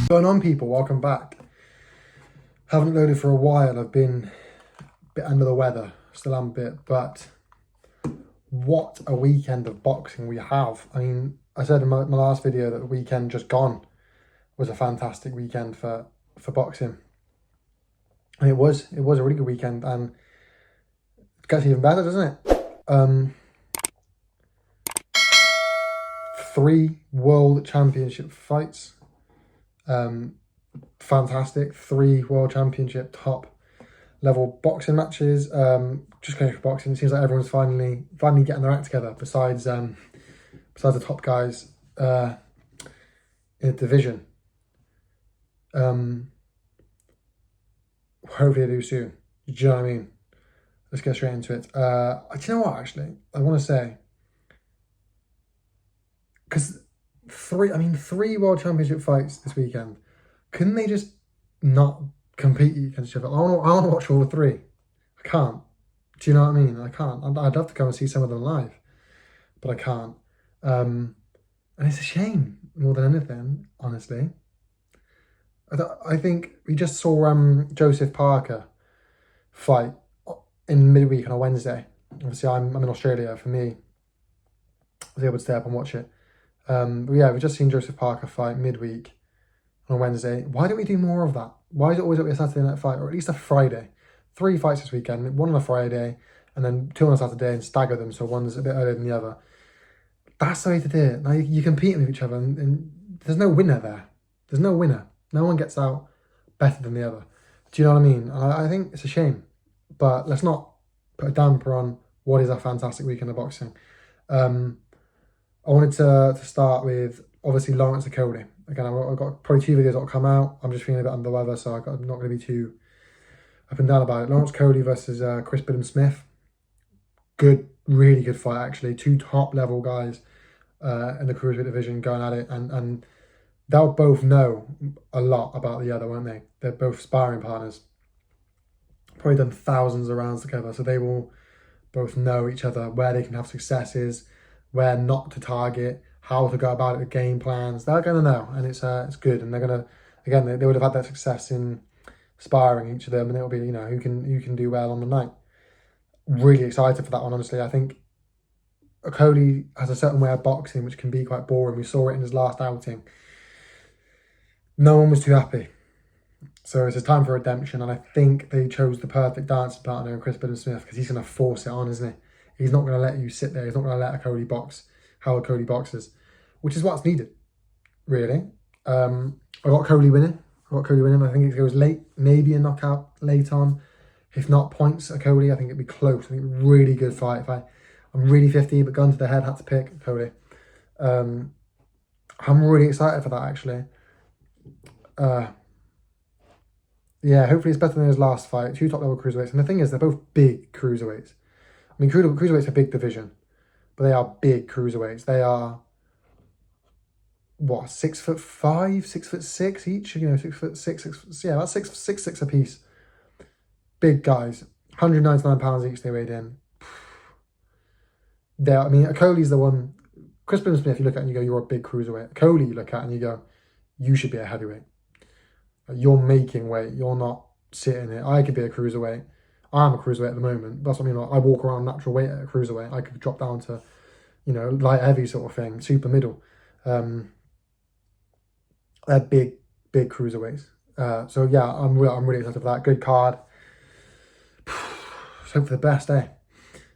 Going on, people, welcome back. Haven't loaded for a while. I've been a bit under the weather, still am a bit, but what a weekend of boxing we have. I mean, I said in my last video that the weekend just gone was a fantastic weekend for boxing. And it was a really good weekend, and it gets even better, doesn't it? 3 world championship fights. Fantastic. 3 world championship top level boxing matches. Just going for boxing, it seems like everyone's finally getting their act together, besides the top guys in the division. Hopefully they do soon. Do you know what I mean? Let's get straight into it. Do you know what, actually? I want to say, because 3 world championship fights this weekend, couldn't they just not compete against each other? I want to watch all 3. I can't. Do you know what I mean? I can't. I'd love to go and see some of them live, but I can't. And it's a shame more than anything, honestly. I think we just saw Joseph Parker fight in midweek on a Wednesday. Obviously, I'm in Australia. For me, I was able to stay up and watch it. But yeah, we've just seen Joseph Parker fight midweek on a Wednesday. Why don't we do more of that? Why is it always a Saturday night fight, or at least a Friday? 3 fights this weekend, 1 on a Friday, and then 2 on a Saturday, and stagger them so one's a bit earlier than the other. That's the way to do it. Now you're competing with each other, and there's no winner there. There's no winner. No one gets out better than the other. Do you know what I mean? And I think it's a shame, but let's not put a damper on what is a fantastic weekend of boxing. I wanted to start with, obviously, Lawrence Okolie. Again, I've got probably 2 videos that will come out. I'm just feeling a bit under the weather, so I'm not going to be too up and down about it. Lawrence Okolie versus Chris Billam. Good, really good fight, actually. 2 top-level guys in the cruiserweight division going at it, and they'll both know a lot about the other, won't they? They're both sparring partners. Probably done thousands of rounds together, so they will both know each other, where they can have successes, where not to target, how to go about it, the game plans. They're going to know, and it's good. And they're going to, again, they would have had that success in sparring each of them, and it'll be, who can do well on the night. Really excited for that one, honestly. I think Okolie has a certain way of boxing which can be quite boring. We saw it in his last outing. No one was too happy. So it's a time for redemption, and I think they chose the perfect dancing partner in Chris Billam, because he's going to force it on, isn't he? He's not going to let you sit there. He's not going to let Okolie box how Okolie boxes, which is what's needed, really. I got Okolie winning. I think it goes late, maybe a knockout late on. If not points, Okolie, I think it'd be close. I think really good fight. I'm really 50, but gun to the head, had to pick Okolie. I'm really excited for that, actually. Yeah, hopefully it's better than his last fight. 2 top-level cruiserweights. And the thing is, they're both big cruiserweights. I mean, cruiserweight's a big division, but they are big cruiserweights. They are, what, 6'5", 6'6" each? 6'6", yeah, about 6'6" a piece. Big guys. 199 pounds each they weighed in. I mean, Okolie's the one. Chris Billam, you look at and you go, you're a big cruiserweight. Okolie, you look at and you go, you should be a heavyweight. You're making weight. You're not sitting here. I could be a cruiserweight. I'm a cruiserweight at the moment. That's what I mean. I walk around natural weight at a cruiserweight. I could drop down to, light heavy sort of thing, super middle. They're big cruiserweights. So yeah, I'm really excited for that. Good card. Let's hope for the best, eh?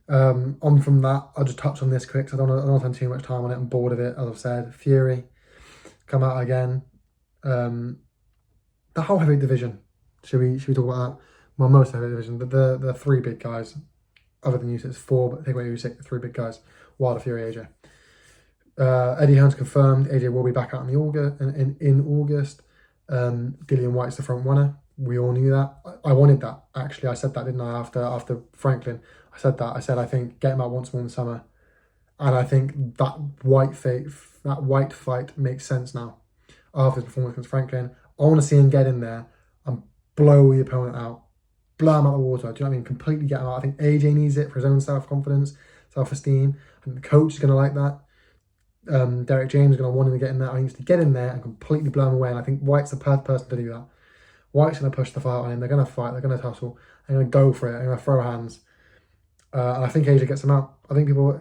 On from that, I'll just touch on this quick, so I don't want to spend too much time on it. I'm bored of it, as I've said. Fury come out again. The whole heavyweight division. Should we talk about that? Well, most heavyweight division, but the 3 big guys, other than Usyk, it's 4, but take away Usyk, the 3 big guys. Wilder, Fury, AJ. Eddie Hearn's confirmed. AJ will be back out in August. Dillian White's the front runner. We all knew that. I wanted that, actually. I said that, didn't I, after Franklin? I said that. I said, I think, get him out once more in the summer. And I think that White fight makes sense now. After his performance against Franklin, I want to see him get in there and blow the opponent out. Blow him out of the water. Do you know what I mean? Completely get him out. I think AJ needs it for his own self-confidence, self-esteem. I think the coach is going to like that. Derek James is going to want him to get in there. I think he's to get in there and completely blow him away. And I think White's the perfect person to do that. White's going to push the fight on him. They're going to fight. They're going to tussle. They're going to go for it. They're going to throw hands. And I think AJ gets him out. I think people,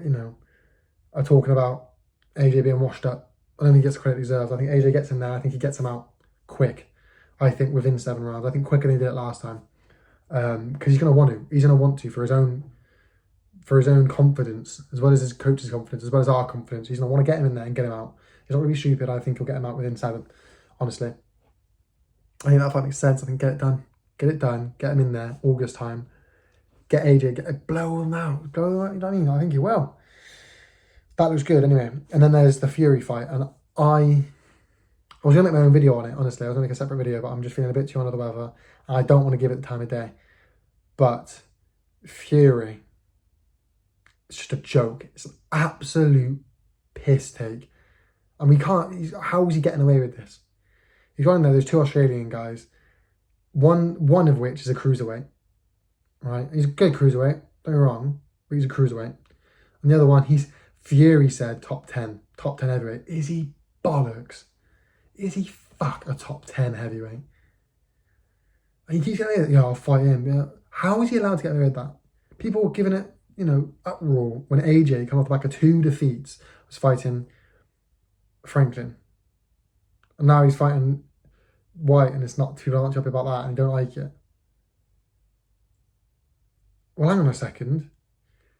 are talking about AJ being washed up. I don't think he gets the credit he deserves. I think AJ gets him there. I think he gets him out quick. I think within 7 rounds. I think quicker than he did it last time. Because he's going to want to. He's going to want to for his own confidence, as well as his coach's confidence, as well as our confidence. He's going to want to get him in there and get him out. He's not really stupid. I think he'll get him out within 7, honestly. I think that fight makes sense. I think get it done. Get it done. Get him in there. August time. Get AJ. Blow him out. Blow him out. You know what I mean? I think he will. That looks good anyway. And then there's the Fury fight. And I was going to make my own video on it, honestly. I was going to make a separate video, but I'm just feeling a bit too under the weather. And I don't want to give it the time of day. But Fury, it's just a joke. It's an absolute piss take. And we can't, how is he getting away with this? He's got in there, there's 2 Australian guys. One of which is a cruiserweight. Right? He's a good cruiserweight, don't get me wrong, but he's a cruiserweight. And the other one, Fury said top 10 heavyweight. Is he bollocks? Is he a top 10 heavyweight? And he keeps saying, I'll fight him. Yeah. How is he allowed to get away with that? People were giving it, uproar when AJ came off the back of 2 defeats, was fighting Franklin. And now he's fighting White, and it's not too much happy about that, and don't like it. Well, hang on a second.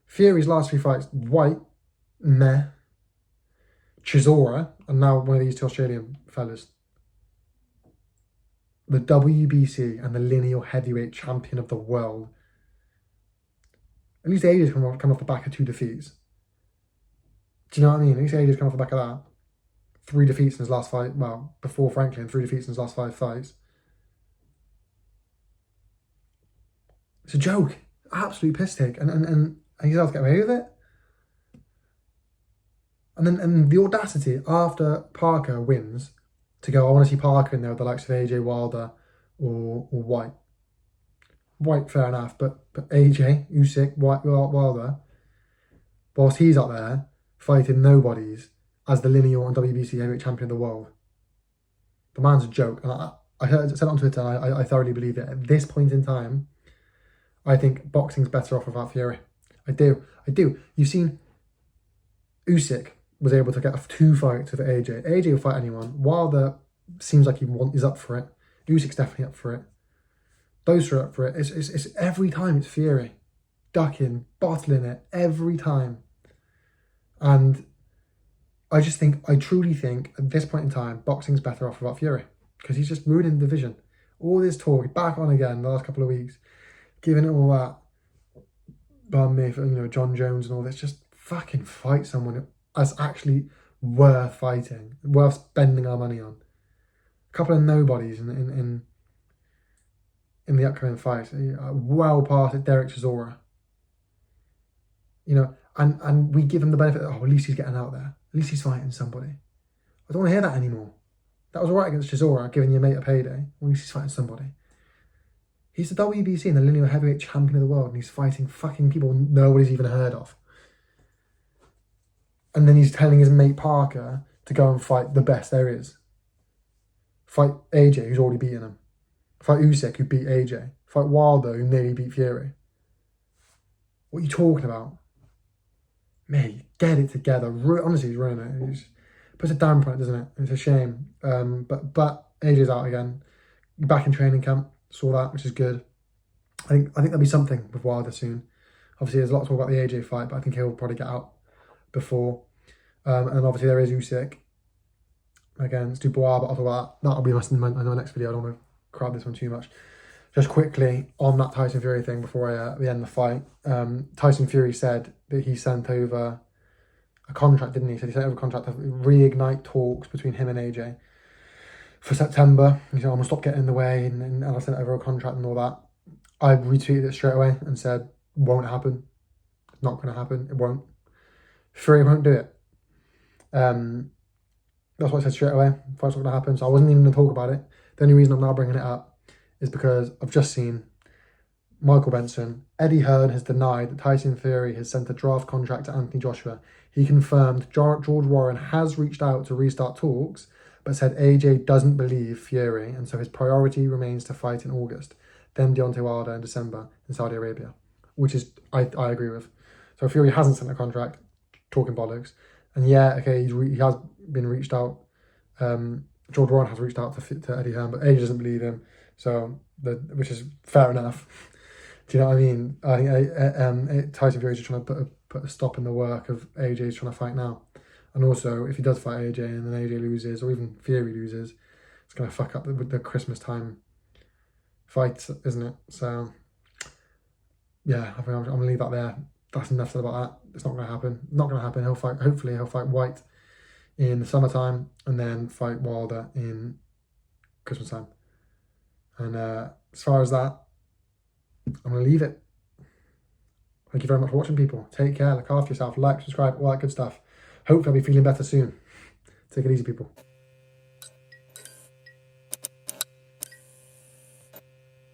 Fury's last 3 fights, White, meh. Chisora, and now one of these 2 Australian fellas. The WBC and the lineal heavyweight champion of the world. At least AJ's come off the back of 2 defeats. Do you know what I mean? At least AJ's come off the back of that. 3 defeats in his last fight. Well, before Franklin, 3 defeats in his last 5 fights. It's a joke. Absolute piss take. And he's allowed to get away with it. And the audacity after Parker wins to go, I want to see Parker in there with the likes of AJ Wilder or White. White, fair enough, but AJ, Usyk, Wilder, whilst he's up there fighting nobodies as the lineal and WBC heavyweight champion of the world. The man's a joke. And I said it on Twitter, and I thoroughly believe it. At this point in time, I think boxing's better off without Fury. I do. You've seen Usyk was able to get 2 fights with AJ. AJ will fight anyone. Wilder seems like he's up for it. Usyk's definitely up for it. Those are up for it. It's every time it's Fury. Ducking, bottling it, every time. And I truly think, at this point in time, boxing's better off without Fury. Because he's just ruining the division. All this talk, back on again the last couple of weeks. Giving it all that. Bum me for, John Jones and all this. Just fucking fight someone that's actually worth fighting. Worth spending our money on. A couple of nobodies in the upcoming fight. Well past it, Derek Chisora. And we give him the benefit of, at least he's getting out there. At least he's fighting somebody. I don't want to hear that anymore. That was all right against Chisora, giving your mate a payday. At least he's fighting somebody. He's the WBC and the lineal heavyweight champion of the world, and he's fighting fucking people nobody's even heard of. And then he's telling his mate Parker to go and fight the best there is. Fight AJ, who's already beaten him. Fight Usyk, who beat AJ. Fight Wilder, who nearly beat Fury. What are you talking about? Mate, get it together. Honestly, he's ruining it. He puts a damper on it, doesn't it? It's a shame. But AJ's out again. Back in training camp. Saw that, which is good. I think there'll be something with Wilder soon. Obviously, there's a lot to talk about the AJ fight, but I think he'll probably get out before. And obviously, there is Usyk against Dubois, but I'll talk about that. That'll be in my next video. I don't want to crowd this one too much. Just quickly on that Tyson Fury thing before we end the fight. Tyson Fury said that he sent over a contract, didn't he? He said he sent over a contract to reignite talks between him and AJ for September. He said, I'm going to stop getting in the way, and I sent over a contract and all that. I retweeted it straight away and said, won't happen. It's not going to happen. It won't. Fury won't do it. That's what I said straight away. Fight's not going to happen. So I wasn't even going to talk about it. The only reason I'm now bringing it up is because I've just seen Michael Benson. Eddie Hearn has denied that Tyson Fury has sent a draft contract to Anthony Joshua. He confirmed George Warren has reached out to restart talks, but said AJ doesn't believe Fury, and so his priority remains to fight in August, then Deontay Wilder in December in Saudi Arabia, which is, I agree with. So Fury hasn't sent a contract, talking bollocks. And yeah, okay, he has been reached out. George Warren has reached out to Eddie Hearn, but AJ doesn't believe him, so which is fair enough. Do you know what I mean? I think Tyson Fury is just trying to put a stop in the work of AJ's trying to fight now. And also, if he does fight AJ and then AJ loses, or even Fury loses, it's going to fuck up the Christmas time fights, isn't it? So, yeah, I think I'm going to leave that there. That's enough said about that. It's not going to happen. Not going to happen. Hopefully he'll fight White in the summertime and then fight Wilder in Christmas time. And as far as that, I'm going to leave it. Thank you very much for watching, people. Take care. Look after yourself. Like, subscribe, all that good stuff. Hopefully I'll be feeling better soon. Take it easy, people.